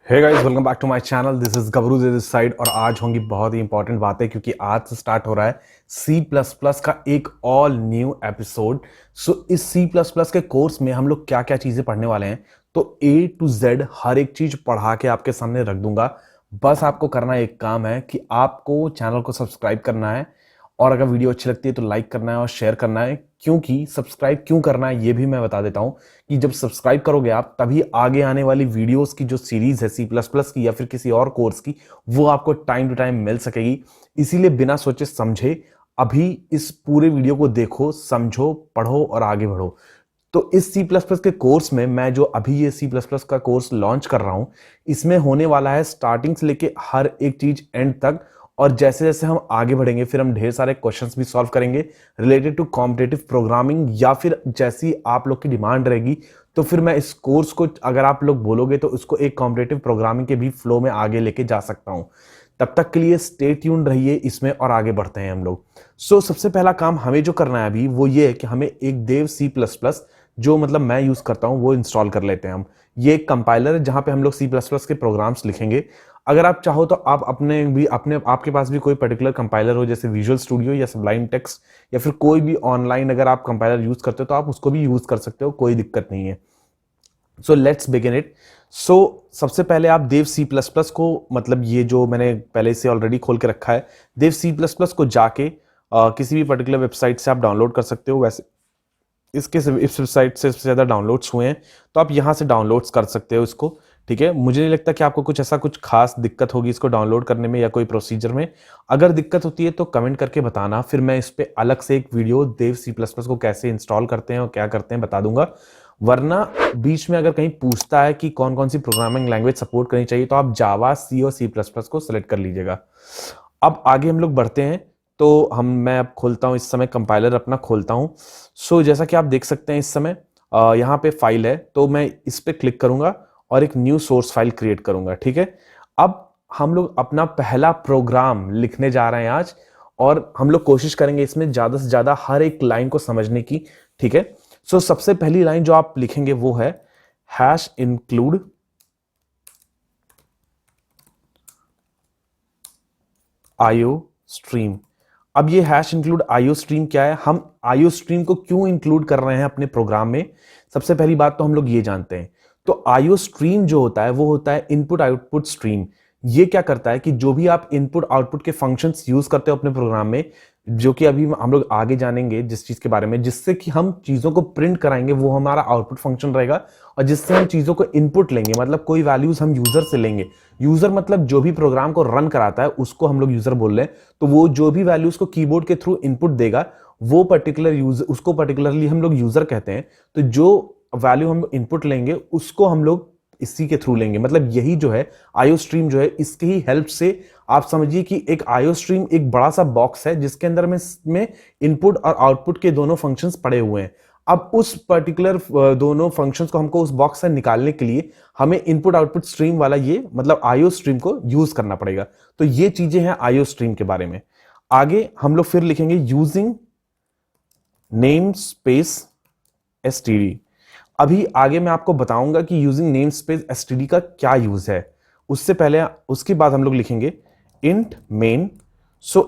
Hey guys, welcome back to my channel. This is Gabru this side. और आज होंगी बहुत ही इंपॉर्टेंट बातें, क्योंकि आज से स्टार्ट हो रहा है सी प्लस प्लस का एक ऑल न्यू एपिसोड। सो इस सी प्लस प्लस के कोर्स में हम लोग क्या क्या चीजें पढ़ने वाले हैं, तो ए टू जेड हर एक चीज पढ़ा के आपके सामने रख दूंगा। बस आपको करना एक काम है कि आपको चैनल को सब्सक्राइब करना है, और अगर वीडियो अच्छी लगती है तो लाइक करना है और शेयर करना है। क्योंकि सब्सक्राइब क्यों करना है ये भी मैं बता देता हूं, कि जब सब्सक्राइब करोगे आप, तभी आगे आने वाली वीडियोस की जो सीरीज है सी प्लस प्लस की या फिर किसी और कोर्स की, वो आपको टाइम टू टाइम मिल सकेगी। इसीलिए बिना सोचे समझे अभी इस पूरे वीडियो को देखो, समझो, पढ़ो और आगे बढ़ो। तो इस सी प्लस प्लस के कोर्स में मैं जो अभी ये सी प्लस प्लस का कोर्स लॉन्च कर रहा हूं, इसमें होने वाला है स्टार्टिंग से लेके हर एक चीज एंड तक। और जैसे जैसे हम आगे बढ़ेंगे फिर हम ढेर सारे क्वेश्चंस भी सॉल्व करेंगे रिलेटेड टू कॉम्पिटिटिव प्रोग्रामिंग, या फिर जैसी आप लोग की डिमांड रहेगी तो फिर मैं इस कोर्स को, अगर आप लोग बोलोगे तो इसको एक कॉम्पिटिटिव प्रोग्रामिंग के भी फ्लो में आगे लेके जा सकता हूं। तब तक के लिए स्टे ट्यून्ड रहिए इसमें और आगे बढ़ते हैं हम लोग। सबसे पहला काम हमें जो करना है अभी वो ये है कि हमें एक देव सी प्लस प्लस, जो मतलब मैं यूज करता हूं, वो इंस्टॉल कर लेते हैं हम। ये एक कंपाइलर है जहां पे हम लोग सी प्लस प्लस के प्रोग्राम्स लिखेंगे। अगर आप चाहो तो आप अपने आपके पास भी कोई पर्टिकुलर कंपाइलर हो, जैसे विजुअल स्टूडियो या सबलाइम टेक्स्ट, या फिर कोई भी ऑनलाइन अगर आप कंपाइलर यूज करते हो तो आप उसको भी यूज कर सकते हो, कोई दिक्कत नहीं है। So let's begin it. सबसे पहले आप देव सी प्लस प्लस को, मतलब ये जो मैंने पहले से ऑलरेडी खोल के रखा है, देव सी प्लस प्लस को जाके किसी भी पर्टिकुलर वेबसाइट से आप डाउनलोड कर सकते हो। वैसे इसके इस वेबसाइट से सबसे ज़्यादा डाउनलोड्स हुए हैं, तो आप यहाँ से डाउनलोड्स कर सकते हो इसको। ठीक है, मुझे नहीं लगता कि आपको कुछ खास दिक्कत होगी इसको डाउनलोड करने में या कोई प्रोसीजर में। अगर दिक्कत होती है तो कमेंट करके बताना, फिर मैं इस पर अलग से एक वीडियो देव सी प्लस प्लस को कैसे इंस्टॉल करते हैं और क्या करते हैं बता दूंगा। वरना बीच में अगर कहीं पूछता है कि कौन कौन सी प्रोग्रामिंग लैंग्वेज सपोर्ट करनी चाहिए, तो आप जावा, सी और सी प्लस प्लस को सिलेक्ट कर लीजिएगा। अब आगे हम लोग बढ़ते हैं। तो मैं अब खोलता हूं, इस समय कंपाइलर अपना खोलता हूं। जैसा कि आप देख सकते हैं इस समय यहाँ पे फाइल है, तो मैं इस पे क्लिक करूंगा और एक न्यू सोर्स फाइल क्रिएट करूंगा। ठीक है, अब हम लोग अपना पहला प्रोग्राम लिखने जा रहे हैं आज, और हम लोग कोशिश करेंगे इसमें ज्यादा से ज्यादा हर एक लाइन को समझने की। ठीक है, सबसे पहली लाइन जो आप लिखेंगे वो है हैश इंक्लूड आईओ स्ट्रीम। अब ये हैश इंक्लूड आईओ स्ट्रीम क्या है, हम आईओ स्ट्रीम को क्यों इंक्लूड कर रहे हैं अपने प्रोग्राम में, सबसे पहली बात तो हम लोग ये जानते हैं। तो आईओ स्ट्रीम जो होता है वो होता है इनपुट आउटपुट स्ट्रीम। ये क्या करता है कि जो भी आप इनपुट आउटपुट के फंक्शंस यूज करते हो अपने प्रोग्राम में, जो कि अभी हम लोग आगे जानेंगे जिस चीज के बारे में, जिससे कि हम चीजों को प्रिंट कराएंगे, वो हमारा आउटपुट फंक्शन रहेगा। और जिससे हम चीजों को इनपुट लेंगे, मतलब कोई वैल्यूज हम यूजर से लेंगे। यूजर मतलब जो भी प्रोग्राम को रन कराता है उसको हम लोग यूजर बोल रहे हैं। तो वो जो भी वैल्यूज को कीबोर्ड के थ्रू इनपुट देगा, वो पर्टिकुलर यूजर, उसको पर्टिकुलरली हम लोग यूजर कहते हैं। तो जो वैल्यू हम इनपुट लेंगे उसको हम लोग इसी के थ्रू लेंगे। मतलब यही जो है आईओ स्ट्रीम जो है, इसकी ही हेल्प से आप समझिए कि एक आईओ स्ट्रीम एक बड़ा सा बॉक्स है जिसके अंदर में इनपुट और आउटपुट के दोनों फंक्शंस पड़े हुए हैं। अब उस पर्टिकुलर दोनों फंक्शंस को हमको उस बॉक्स से निकालने के लिए हमें इनपुट आउटपुट स्ट्रीम वाला ये मतलब आईओ स्ट्रीम को यूज करना पड़ेगा। तो ये चीजें हैं आईओ स्ट्रीम के बारे में। आगे हम लोग फिर लिखेंगे यूजिंग नेम स्पेस एसटीडी। अभी आगे मैं आपको बताऊंगा कि यूजिंग नेम स्पेस एसटीडी का क्या यूज है। उससे पहले, उसके बाद हम लोग लिखेंगे इंट मेन।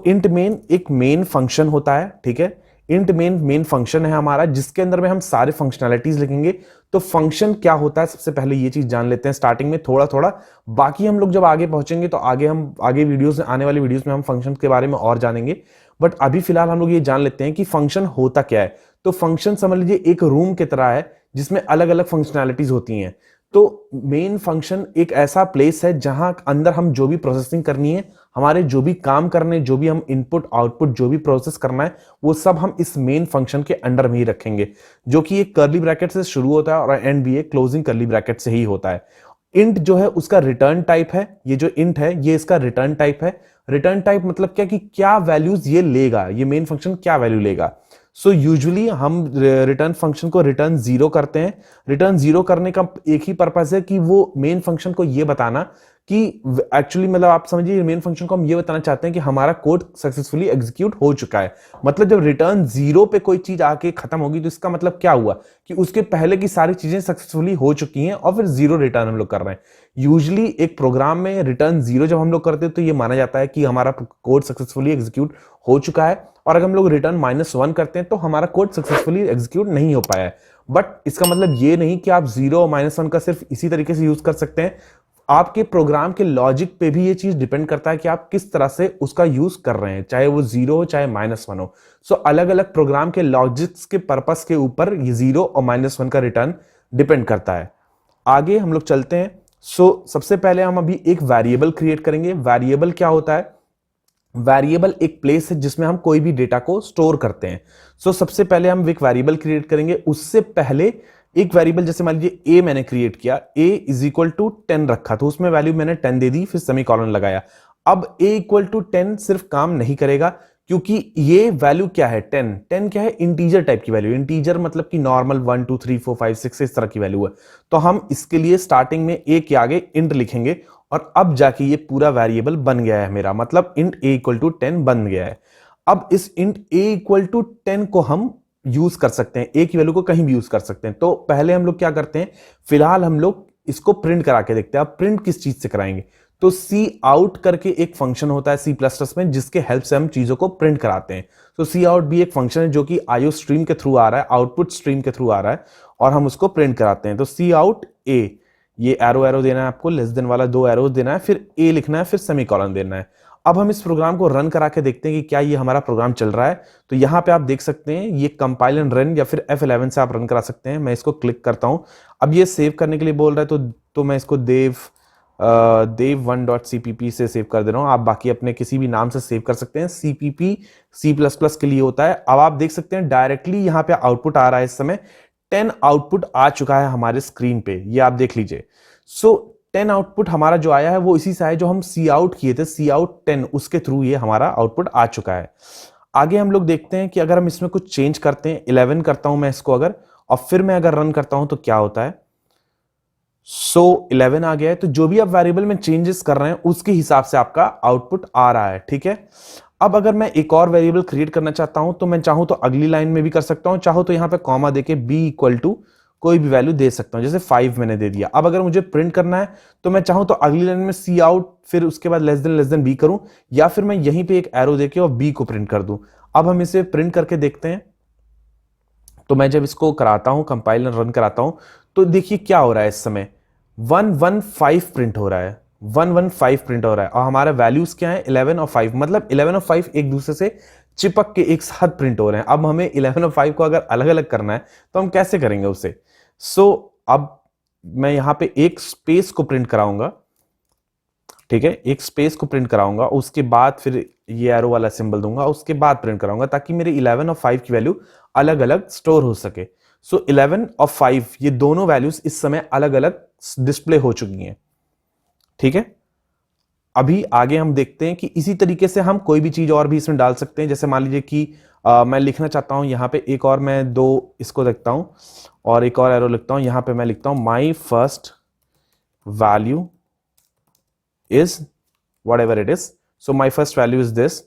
इंट मेन एक मेन फंक्शन होता है। ठीक है, इंट मेन फंक्शन है हमारा, जिसके अंदर में हम सारे फंक्शनैलिटीज लिखेंगे। तो फंक्शन क्या होता है, सबसे पहले ये चीज जान लेते हैं स्टार्टिंग में थोड़ा थोड़ा। बाकी हम लोग जब आगे पहुंचेंगे तो आगे वीडियोस, आने वाली वीडियोस में हम फंक्शन के बारे में और जानेंगे। बट अभी फिलहाल हम लोग ये जान लेते हैं कि फंक्शन होता क्या है। तो फंक्शन समझ लीजिए एक रूम की तरह है जिसमें अलग अलग फंक्शनैलिटीज होती हैं। तो मेन फंक्शन एक ऐसा प्लेस है जहां अंदर हम जो भी प्रोसेसिंग करनी है, हमारे जो भी काम करने, जो भी हम इनपुट आउटपुट जो भी प्रोसेस करना है, वो सब हम इस मेन फंक्शन के अंडर में ही रखेंगे, जो कि एक कर्ली ब्रैकेट से शुरू होता है और एंड भी एक क्लोजिंग कर्ली ब्रैकेट से ही होता है। इंट जो है उसका रिटर्न टाइप है। ये जो इंट है ये इसका रिटर्न टाइप है। रिटर्न टाइप मतलब क्या, कि क्या वैल्यूज ये लेगा, ये मेन फंक्शन क्या वैल्यू लेगा। यूजुअली हम रिटर्न फंक्शन को रिटर्न 0 करते हैं। रिटर्न 0 करने का एक ही पर्पस है कि वो मेन फंक्शन को ये बताना कि एक्चुअली मतलब आप समझिए मेन फंक्शन को हम ये बताना चाहते हैं कि हमारा कोड सक्सेसफुली एग्जीक्यूट हो चुका है। मतलब जब रिटर्न 0 पे कोई चीज आके खत्म होगी तो इसका मतलब क्या हुआ कि उसके पहले की सारी चीजें सक्सेसफुली हो चुकी हैं और फिर 0 रिटर्न हम लोग कर रहे हैं। यूजली एक प्रोग्राम में रिटर्न 0 जब हम लोग करते हैं तो ये माना जाता है कि हमारा कोड सक्सेसफुली एग्जीक्यूट हो चुका है, और अगर हम लोग रिटर्न -1 करते हैं तो हमारा कोड सक्सेसफुली एग्जीक्यूट नहीं हो पाया है। बट इसका मतलब ये नहीं कि आप 0 और -1 का सिर्फ इसी तरीके से यूज कर सकते हैं। आपके प्रोग्राम के लॉजिक पे भी ये चीज डिपेंड करता है कि आप किस तरह से उसका यूज कर रहे हैं, चाहे वो 0 हो चाहे -1 हो। सो अलग अलग प्रोग्राम के लॉजिक्स के पर्पस के ऊपर ये 0 और -1 का रिटर्न डिपेंड करता है। आगे हम लोग चलते हैं। सबसे पहले हम अभी एक वेरिएबल क्रिएट करेंगे। वेरिएबल क्या होता है? वेरिएबल एक प्लेस है जिसमें हम कोई भी डेटा को स्टोर करते हैं। सबसे पहले हम एक वेरिएबल क्रिएट करेंगे। उससे पहले एक वेरिएबल, जैसे मान लीजिए ए मैंने क्रिएट किया, a इज इक्वल टू 10 रखा, तो उसमें वैल्यू मैंने 10 दे दी, फिर सेमीकोलन लगाया। अब a इक्वल टू 10 सिर्फ काम नहीं करेगा, क्योंकि ये वैल्यू क्या है, 10 क्या है, इंटीजर टाइप की वैल्यू। इंटीजर मतलब कि नॉर्मल 1 2 3 4 5 6 इस तरह की वैल्यू है। तो हम इसके लिए स्टार्टिंग में a के आगे इंट लिखेंगे, और अब जाके ये पूरा वेरिएबल बन गया है मेरा, मतलब इंट a इक्वल टू 10 बन गया है। अब इस इंट a इक्वल टू 10 को हम यूज कर सकते हैं, ए की वैल्यू को कहीं भी यूज कर सकते हैं। तो पहले हम लोग क्या करते हैं, फिलहाल हम लोग इसको प्रिंट करा के देखते हैं। अब प्रिंट किस चीज से कराएंगे, तो सी आउट करके एक फंक्शन होता है सी प्लस प्लस में, जिसके हेल्प से हम चीजों को प्रिंट कराते हैं। तो सी आउट भी एक फंक्शन है जो कि आईओ स्ट्रीम के थ्रू आ रहा है, आउटपुट स्ट्रीम के थ्रू आ रहा है, और हम उसको प्रिंट कराते हैं। तो सी आउट ए, ये एरो एरो देना है आपको, लेस देन वाला 2 एरो देना है, फिर ए लिखना है, फिर सेमीकोलन देना है। अब हम इस प्रोग्राम को रन करा के देखते हैं कि क्या ये हमारा प्रोग्राम चल रहा है। तो यहां पे आप देख सकते हैं ये कंपाइल एंड रन, या फिर F11 से आप रन करा सकते हैं। मैं इसको क्लिक करता हूं। अब ये सेव करने के लिए बोल रहा है, तो मैं इसको dev1.cpp से सेव कर दे रहा हूं। आप बाकी अपने किसी भी नाम से सेव कर सकते हैं। CPP C++ के लिए होता है। अब आप देख सकते हैं डायरेक्टली यहां पे आउटपुट आ रहा है। इस समय 10 आउटपुट आ चुका है हमारे स्क्रीन पे, ये आप देख लीजिए। 10 आउटपुट हमारा जो आया है वो इसी से है जो हम सी आउट किए थे, सी आउट 10, उसके थ्रू ये हमारा आउटपुट आ चुका है। आगे हम लोग देखते हैं कि अगर हम इसमें कुछ चेंज करते हैं, 11 करता हूं मैं इसको अगर, और फिर मैं अगर रन करता हूं तो क्या होता है। 11 आ गया है। तो जो भी आप वेरिएबल में चेंजेस कर रहे हैं उसके हिसाब से आपका आउटपुट आ रहा है, ठीक है। अब अगर मैं एक और वेरिएबल क्रिएट करना चाहता हूं तो मैं चाहूं तो अगली लाइन में भी कर सकता हूं, चाहो तो यहां पे कॉमा देके b इक्वल टू कोई भी वैल्यू दे सकता हूं, जैसे 5 मैंने दे दिया। अब अगर मुझे प्रिंट करना है तो मैं चाहूं तो अगली लाइन में सी आउट, फिर उसके बाद लेस देन बी करूं, या फिर मैं यहीं पे एक एरो देके और बी को प्रिंट कर दूं। अब हम इसे प्रिंट करके देखते हैं। तो मैं जब इसको कराता हूं, कंपाइल और रन कराता हूं, तो देखिए क्या हो रहा है। इस समय 115 प्रिंट हो रहा है, 115 प्रिंट हो रहा है, और हमारा वैल्यूज क्या है, 11 और 5, मतलब 11 और 5 एक दूसरे से चिपक के एक साथ प्रिंट हो रहे हैं। अब हमें 11 और 5 को अगर अलग अलग करना है तो हम कैसे करेंगे उसे। अब मैं यहां पे एक स्पेस को प्रिंट कराऊंगा, ठीक है, एक स्पेस को प्रिंट कराऊंगा, उसके बाद फिर ये एरो वाला सिंबल दूंगा, उसके बाद प्रिंट कराऊंगा, ताकि मेरे 11 और 5 की वैल्यू अलग अलग स्टोर हो सके। 11 और 5 ये दोनों वैल्यूज इस समय अलग अलग डिस्प्ले हो चुकी हैं, ठीक है। अभी आगे हम देखते हैं कि इसी तरीके से हम कोई भी चीज और भी इसमें डाल सकते हैं। जैसे मान लीजिए कि मैं लिखना चाहता हूं यहां पे एक और, मैं 2 इसको लिखता हूं और एक और एरो लिखता हूं। यहां पे मैं लिखता हूं my first value is what ever it is, so my first value is this.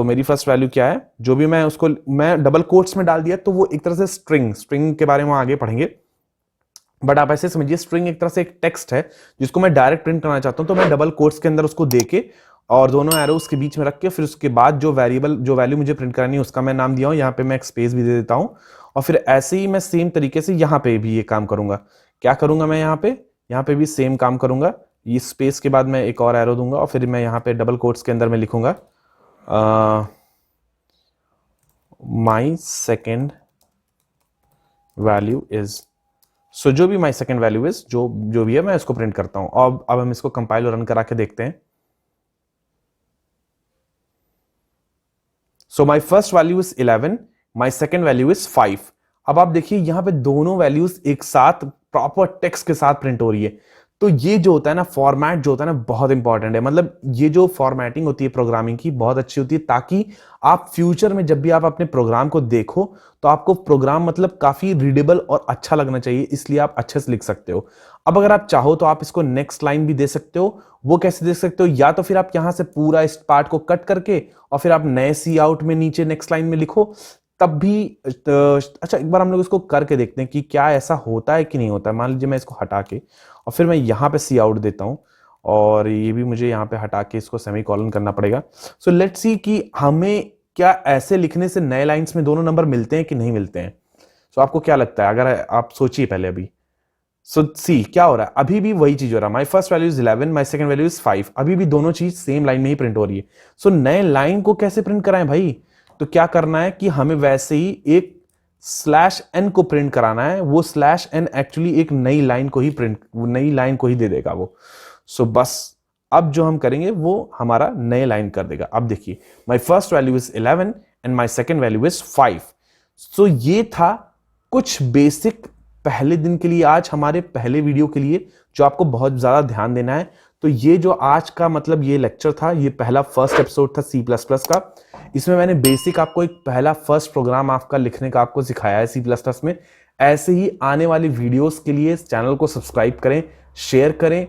मेरी फर्स्ट वैल्यू क्या है, जो भी मैं उसको मैं डबल कोट्स में डाल दिया, तो वो एक तरह से स्ट्रिंग के बारे में आगे पढ़ेंगे। बट आप ऐसे समझिए स्ट्रिंग एक तरह से एक टेक्स्ट है जिसको मैं डायरेक्ट प्रिंट करना चाहता हूं, तो मैं डबल कोट्स के अंदर उसको देके और दोनों एरोस के बीच में रख के, फिर उसके बाद जो वैल्यू मुझे प्रिंट करनी है उसका मैं नाम दिया हूं। यहाँ पे मैं एक स्पेस भी दे देता हूं, और फिर ऐसे ही मैं सेम तरीके से यहाँ पे भी ये काम करूंगा। क्या करूंगा मैं यहाँ पे भी सेम काम करूंगा। ये स्पेस के बाद मैं एक और एरो दूंगा, और फिर मैं यहाँ पे डबल कोट्स के अंदर मैं लिखूंगा माई सेकेंड वैल्यू इज। जो भी माई सेकेंड वैल्यू इज, जो भी है, मैं इसको प्रिंट करता हूं। अब हम इसको कंपाइल और रन करा के देखते हैं। My first value is 11, my second value is 5। अब आप देखिए यहां पे दोनों वैल्यूज एक साथ प्रॉपर टेक्स्ट के साथ प्रिंट हो रही है। तो ये जो होता है ना, फॉर्मेट जो होता है ना, बहुत इंपॉर्टेंट है। मतलब ये जो फॉर्मेटिंग होती है प्रोग्रामिंग की, बहुत अच्छी होती है, ताकि आप फ्यूचर में जब भी आप अपने प्रोग्राम को देखो तो आपको प्रोग्राम मतलब काफी रीडेबल और अच्छा लगना चाहिए, इसलिए आप अच्छे से लिख सकते हो। अब अगर आप चाहो तो आप इसको नेक्स्ट लाइन भी दे सकते हो। वो कैसे दे सकते हो? या तो फिर आप यहां से पूरा इस पार्ट को कट करके और फिर आप नए सी आउट में नीचे नेक्स्ट लाइन में लिखो, तब भी अच्छा, एक बार हम लोग इसको करके देखते हैं कि क्या ऐसा होता है कि नहीं होता है। मान लीजिए मैं इसको हटा के और फिर मैं यहां पे सी आउट देता हूं, और ये भी मुझे यहां पे हटा के इसको सेमी कॉलन करना पड़ेगा। सो लेट्स सी कि हमें क्या ऐसे लिखने से नए लाइंस में दोनों नंबर मिलते हैं कि नहीं मिलते हैं। सो आपको क्या लगता है? अगर आप सोचिए पहले अभी। सो सी क्या हो रहा है? अभी भी वही चीज हो रहा है। My first value is 11, my second value is 5। अभी भी दोनों चीज सेम लाइन में ही प्रिंट हो रही है। सो नए लाइन को कैसे प्रिंट कराएं भाई? तो क्या करना है कि हमें वैसे ही एक स्लैश एन को प्रिंट कराना है। वो स्लैश एन एक्चुअली एक नई लाइन को ही नई लाइन को ही दे देगा वो। सो बस अब जो हम करेंगे वो हमारा नए लाइन कर देगा। अब देखिए, my first value is 11 and my second value is 5। सो ये था कुछ बेसिक पहले दिन के लिए, आज हमारे पहले वीडियो के लिए, जो आपको बहुत ज्यादा ध्यान देना है। तो ये जो आज का मतलब ये लेक्चर था, ये पहला फर्स्ट एपिसोड था सी प्लस प्लस का। इसमें मैंने बेसिक आपको एक पहला फर्स्ट प्रोग्राम आपका लिखने का आपको सिखाया है सी प्लस प्लस में। ऐसे ही आने वाली वीडियोस के लिए इस चैनल को सब्सक्राइब करें, शेयर करें।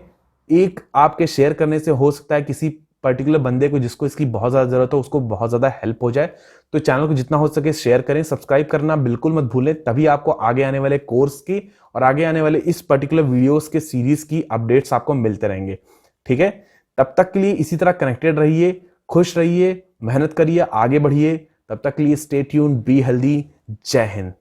एक आपके शेयर करने से हो सकता है किसी पर्टिकुलर बंदे को जिसको इसकी बहुत ज्यादा जरूरत हो, उसको बहुत ज्यादा हेल्प हो जाए। तो चैनल को जितना हो सके शेयर करें, सब्सक्राइब करना बिल्कुल मत भूलें, तभी आपको आगे आने वाले कोर्स की और आगे आने वाले इस पर्टिकुलर वीडियोस के सीरीज की अपडेट्स आपको मिलते रहेंगे। ठीक है, तब तक के लिए इसी तरह कनेक्टेड रहिए, खुश रहिए, मेहनत करिए, आगे बढ़िए। तब तक के लिए स्टे ट्यून्ड, बी हेल्दी। जय हिंद।